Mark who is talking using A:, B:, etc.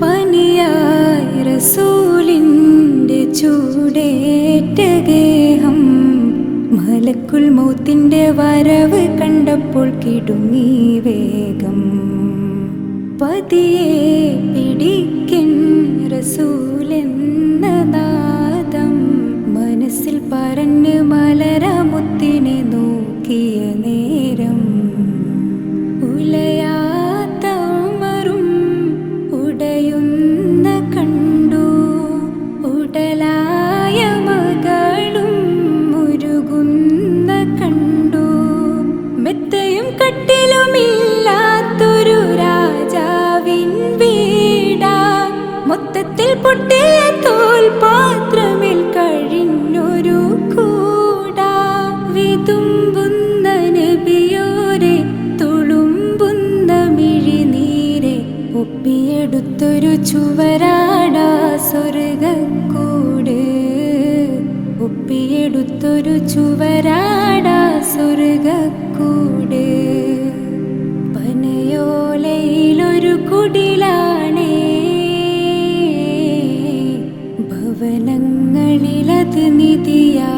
A: പനിയായി റസൂലിൻ്റെ ചൂടേറ്റ ഗേഹം മലക്കുൽ മൗത്തിൻ്റെ വരവ് കണ്ടപ്പോൾ കിടുങ്ങി വേഗം. പതിയെ പിടിക്കൻ റസൂലെന്ന നാദം മനസ്സിൽ പറഞ്ഞ് മലരമുത്തിനെ നോക്കിയ നേരം ഉലയാത്ത ഉമറും ഉടയുന്ന കണ്ടു. ഉടലായ മകളും മുരുകുന്ന കണ്ടു. മെത്തയും കട്ടിലുമില്ലാത്തൊരു രാജാവിൻ വീടാ. മൊത്തത്തിൽ പൊട്ടിയ തോൽപാത്രമിൽ കഴിഞ്ഞൊരു കൂടാ. വിതുമ്പുന്ന നബിയോരെ തുളുമ്പുന്ന മിഴിനീരെ ഒപ്പിയെടുത്തൊരു ചുവരാടാ സ്വർഗക്കൂട്. ഒപ്പിയെടുത്തൊരു ചുവരാടാ സ്വർഗക്കൂട്. പനയോലയിലൊരു കുടിലാണേ, ഭവനങ്ങളിലത് നിധിയാ.